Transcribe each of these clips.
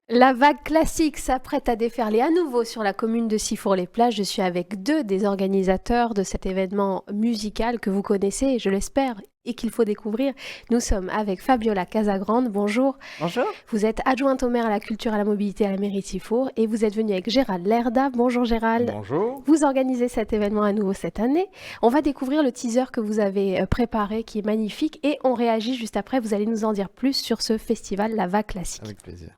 La vague classique s'apprête à déferler à nouveau sur la commune de Sifour-les-Plages. Je suis avec deux des organisateurs de cet événement musical que vous connaissez, je l'espère, et qu'il faut découvrir. Nous sommes avec Fabiola Casagrande. Bonjour. Bonjour. Vous êtes adjointe au maire à la culture et à la mobilité à la mairie de Sifour et vous êtes venu avec Gérald Lerda. Bonjour Gérald. Bonjour. Vous organisez cet événement à nouveau cette année. On va découvrir le teaser que vous avez préparé qui est magnifique et on réagit juste après. Vous allez nous en dire plus sur ce festival La Vague Classique. Avec plaisir.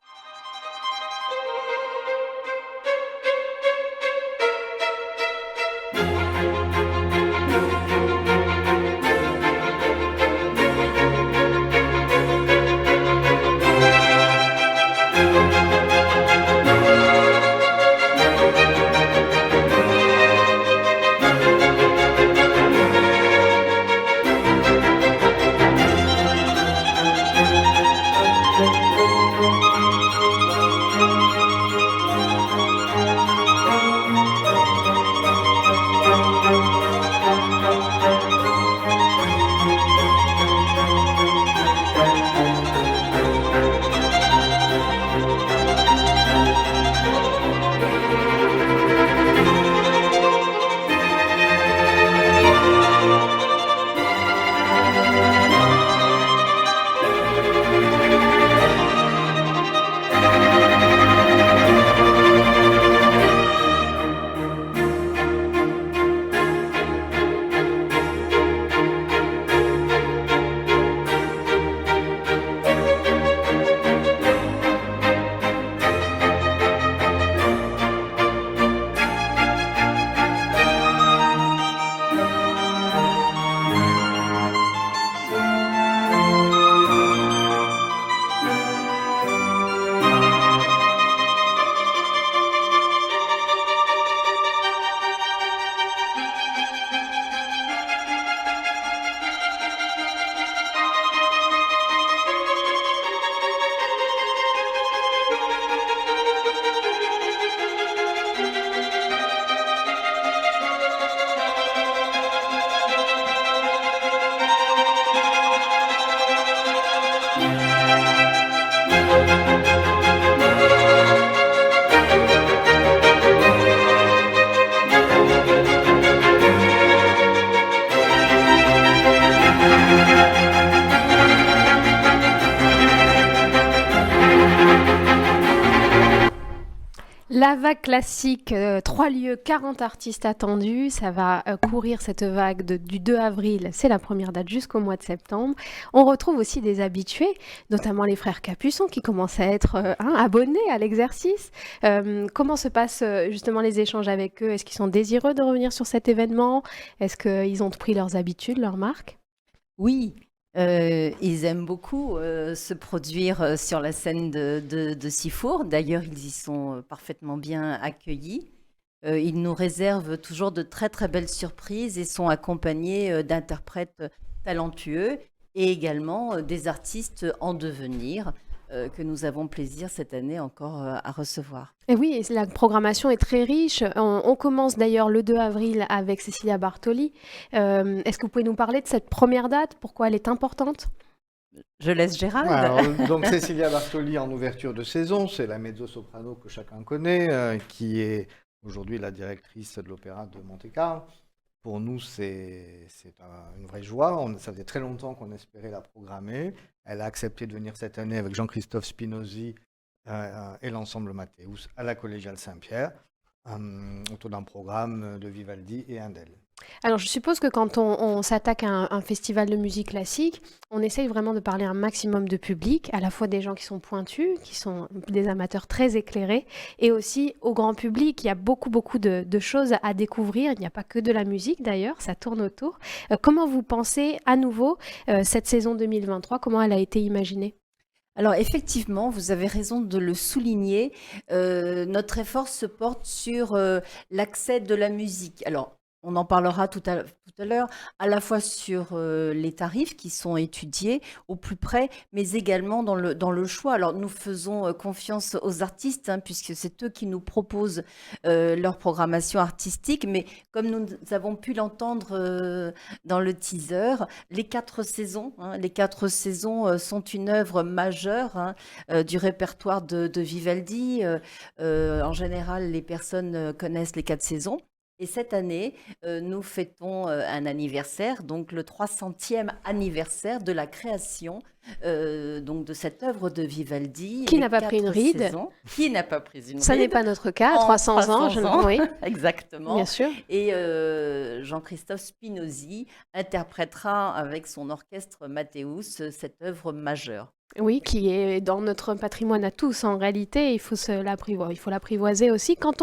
La vague classique, 3 lieux, 40 artistes attendus. Ça va courir cette vague du 2 avril, c'est la première date, jusqu'au mois de septembre. On retrouve aussi des habitués, notamment les frères Capuçon qui commencent à être abonnés à l'exercice. Comment se passent justement les échanges avec eux? Est-ce qu'ils sont désireux de revenir sur cet événement? Est-ce qu'ils ont pris leurs habitudes, leurs marques? Oui, ils aiment beaucoup se produire sur la scène de Sifour. D'ailleurs, ils y sont parfaitement bien accueillis. Ils nous réservent toujours de très très belles surprises et sont accompagnés d'interprètes talentueux et également des artistes en devenir que nous avons plaisir cette année encore à recevoir. Et oui, la programmation est très riche. On commence d'ailleurs le 2 avril avec Cecilia Bartoli. Est-ce que vous pouvez nous parler de cette première date? Pourquoi elle est importante? Je laisse Gérald. Alors, donc Cecilia Bartoli en ouverture de saison, c'est la mezzo-soprano que chacun connaît, qui est aujourd'hui la directrice de l'Opéra de Monte-Carlo. Pour nous, c'est une vraie joie. Ça faisait très longtemps qu'on espérait la programmer. Elle a accepté de venir cette année avec Jean-Christophe Spinozzi et l'ensemble Mathéus à la Collégiale Saint-Pierre, autour d'un programme de Vivaldi et Handel. Alors, je suppose que quand on s'attaque à un festival de musique classique, on essaye vraiment de parler à un maximum de public, à la fois des gens qui sont pointus, qui sont des amateurs très éclairés, et aussi au grand public. Il y a beaucoup, beaucoup de choses à découvrir. Il n'y a pas que de la musique d'ailleurs, ça tourne autour. Comment vous pensez à nouveau cette saison 2023? Comment elle a été imaginée? Alors effectivement, vous avez raison de le souligner. Notre effort se porte sur l'accès de la musique. Alors On en parlera tout à l'heure, à la fois sur les tarifs qui sont étudiés au plus près, mais également dans le choix. Alors, nous faisons confiance aux artistes, hein, puisque c'est eux qui nous proposent leur programmation artistique. Mais comme nous avons pu l'entendre dans le teaser, les 4 saisons sont une œuvre majeure, hein, du répertoire de Vivaldi. En général, les personnes connaissent les 4 saisons. Et cette année, nous fêtons un anniversaire, donc le 300e anniversaire de la création donc de cette œuvre de Vivaldi. Qui les n'a pas pris une 4 ride? saisons. Qui n'a pas pris une Ça n'est ride pas notre cas, à en 300 ans, 300 ans, oui, exactement. bien sûr. Et Jean-Christophe Spinozzi interprétera avec son orchestre Mathéus cette œuvre majeure. Oui, qui est dans notre patrimoine à tous. En réalité, il faut il faut l'apprivoiser aussi. Quand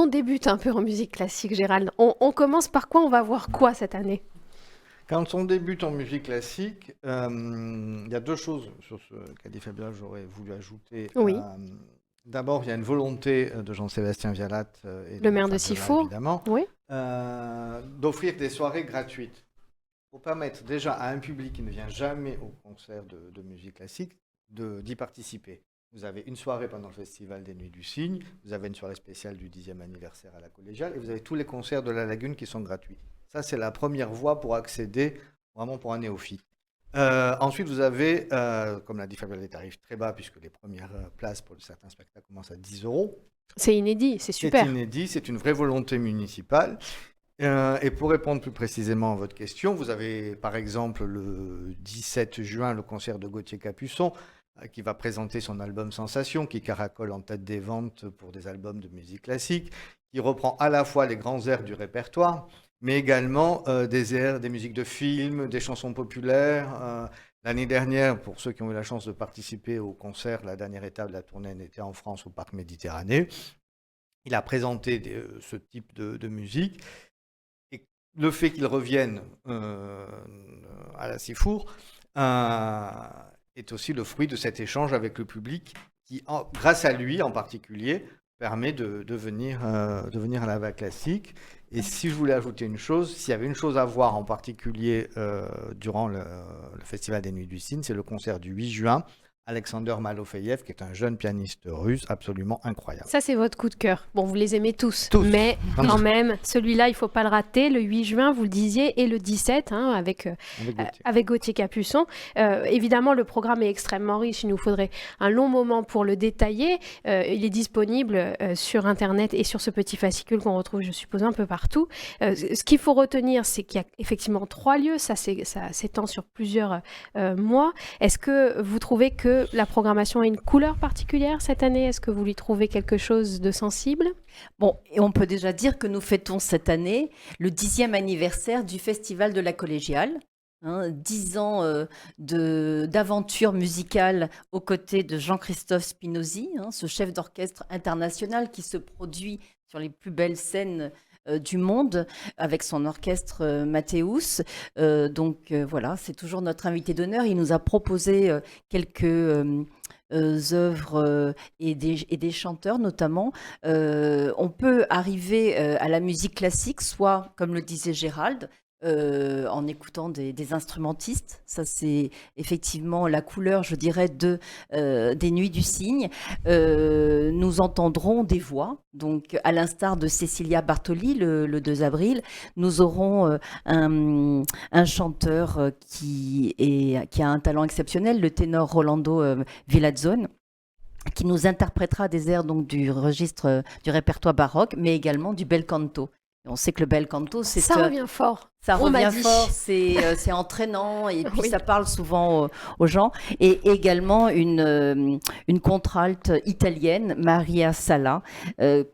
on débute un peu en musique classique, Gérald, on commence par quoi? On va voir quoi cette année? Quand on débute en musique classique, il y a 2 choses sur ce qu'a dit Fabien, j'aurais voulu ajouter. Oui. D'abord, il y a une volonté de Jean-Sébastien Vialat et Le maire de Fabiola, Sifour, évidemment, oui. d'offrir des soirées gratuites pour permettre déjà à un public qui ne vient jamais au concert de musique classique d'y participer. Vous avez une soirée pendant le Festival des Nuits du Cygne, vous avez une soirée spéciale du 10e anniversaire à la Collégiale, et vous avez tous les concerts de la Lagune qui sont gratuits. Ça, c'est la première voie pour accéder, vraiment pour un néophyte. Ensuite, vous avez, comme l'a dit Fabien, des tarifs très bas, puisque les premières places pour certains spectacles commencent à 10 euros. C'est inédit, c'est C'est super. inédit, c'est une vraie volonté municipale. Et pour répondre plus précisément à votre question, vous avez par exemple le 17 juin le concert de Gauthier Capuçon qui va présenter son album Sensation, qui caracole en tête des ventes pour des albums de musique classique, qui reprend à la fois les grands airs du répertoire, mais également des airs, des musiques de films, des chansons populaires. L'année dernière, pour ceux qui ont eu la chance de participer au concert, la dernière étape de la tournée était en France au Parc Méditerranée. Il a présenté ce type de musique. Et le fait qu'il revienne à la Sifour est aussi le fruit de cet échange avec le public qui, grâce à lui en particulier, permet de venir à la vague classique. Et si je voulais ajouter une chose, s'il y avait une chose à voir en particulier durant le Festival des Nuits du Cygne, c'est le concert du 8 juin. Alexander Malofeyev, qui est un jeune pianiste russe absolument incroyable. Ça, c'est votre coup de cœur. Bon, vous les aimez tous, Tous. mais quand même, celui-là, il ne faut pas le rater. Le 8 juin, vous le disiez, et le 17, hein, avec Gauthier Capuçon. Évidemment, le programme est extrêmement riche. Il nous faudrait un long moment pour le détailler. Il est disponible sur Internet et sur ce petit fascicule qu'on retrouve, je suppose, un peu partout. Ce qu'il faut retenir, c'est qu'il y a effectivement 3 lieux. Ça s'étend sur plusieurs mois. Est-ce que vous trouvez que la programmation a une couleur particulière cette année? Est-ce que vous lui trouvez quelque chose de sensible? Bon, et on peut déjà dire que nous fêtons cette année le 10e anniversaire du Festival de la Collégiale. 10 ans d'aventure musicale aux côtés de Jean-Christophe Spinozzi, ce chef d'orchestre international qui se produit sur les plus belles scènes du monde avec son orchestre Mathéus. Donc voilà, c'est toujours notre invité d'honneur. Il nous a proposé quelques œuvres et des chanteurs notamment. On peut arriver à la musique classique, soit, comme le disait Gérald, en écoutant des instrumentistes. Ça, c'est effectivement la couleur, je dirais, des Nuits du Cygne. Nous entendrons des voix. Donc, à l'instar de Cecilia Bartoli, le 2 avril, nous aurons un chanteur qui a un talent exceptionnel, le ténor Rolando Villazzone, qui nous interprétera des airs donc, du registre du répertoire baroque, mais également du bel canto. On sait que le bel canto, Ça revient fort. Ça On m'a revient dit. fort, c'est entraînant et puis Oui. ça parle souvent aux gens. Et également une contralte italienne, Maria Sala,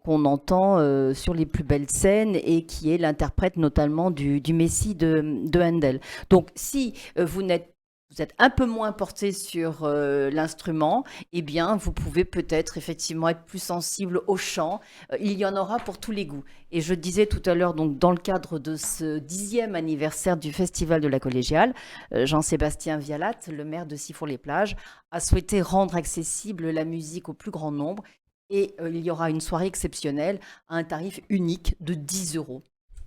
qu'on entend sur les plus belles scènes et qui est l'interprète notamment du Messie de Handel. Donc si vous êtes un peu moins porté sur l'instrument, eh bien, vous pouvez peut-être effectivement être plus sensible au chant. Il y en aura pour tous les goûts. Et je disais tout à l'heure, donc, dans le cadre de ce 10e anniversaire du Festival de la Collégiale, Jean-Sébastien Vialat, le maire de Sifour-les-Plages, a souhaité rendre accessible la musique au plus grand nombre. Et il y aura une soirée exceptionnelle à un tarif unique de 10 euros.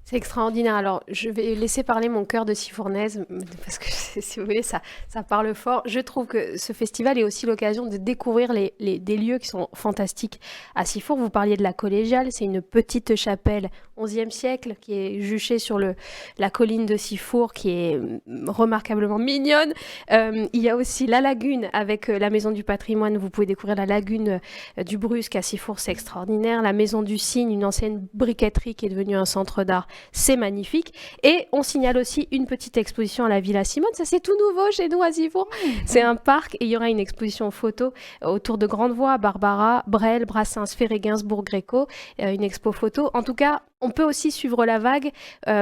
C'est extraordinaire. Alors, je vais laisser parler mon cœur de Sifournaise, parce que si vous voulez, ça parle fort. Je trouve que ce festival est aussi l'occasion de découvrir des lieux qui sont fantastiques à Sifour. Vous parliez de la collégiale, c'est une petite chapelle 11e siècle qui est juchée sur la colline de Sifour, qui est remarquablement mignonne. Il y a aussi la lagune avec la Maison du Patrimoine. Vous pouvez découvrir la lagune du Brusque à Sifour, c'est extraordinaire. La Maison du Cygne, une ancienne briqueterie qui est devenue un centre d'art. C'est magnifique. Et on signale aussi une petite exposition à la Villa Simone. Ça, c'est tout nouveau chez nous à Sifour. C'est un parc et il y aura une exposition photo autour de Grande-Voie, Barbara, Brel, Brassens, Ferré, Gainsbourg, Gréco. Une expo photo. En tout cas, on peut aussi suivre la vague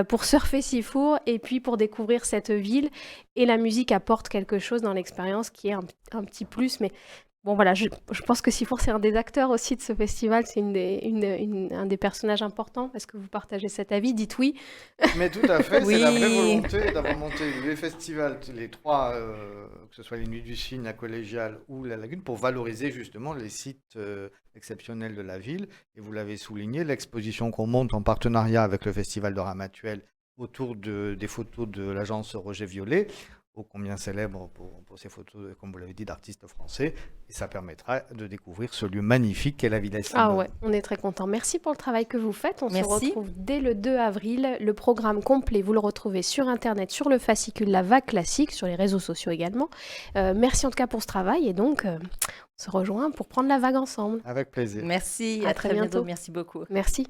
pour surfer Sifour et puis pour découvrir cette ville. Et la musique apporte quelque chose dans l'expérience qui est un petit plus. Mais bon, voilà, je pense que Sifour, c'est un des acteurs aussi de ce festival. C'est un des personnages importants. Est-ce que vous partagez cet avis? Dites oui. Mais tout à fait, Oui. c'est la vraie volonté d'avoir monté les festivals, les trois, que ce soit les Nuits du Cygne, la Collégiale ou la Lagune, pour valoriser justement les sites exceptionnels de la ville. Et vous l'avez souligné, l'exposition qu'on monte en partenariat avec le Festival de Ramatuelle autour des photos de l'agence Roger Violet, ô combien célèbre pour ces photos, comme vous l'avez dit, d'artistes français. Et ça permettra de découvrir ce lieu magnifique qu'est la Villa Simone. Ah ouais, on est très content. Merci pour le travail que vous faites. On se Merci. retrouve dès le 2 avril. Le programme complet, vous le retrouvez sur Internet, sur le fascicule La Vague Classique, sur les réseaux sociaux également. Merci en tout cas pour ce travail. Et donc, on se rejoint pour prendre la vague ensemble. Avec plaisir. Merci, À à très très bientôt. bientôt. Merci beaucoup. Merci.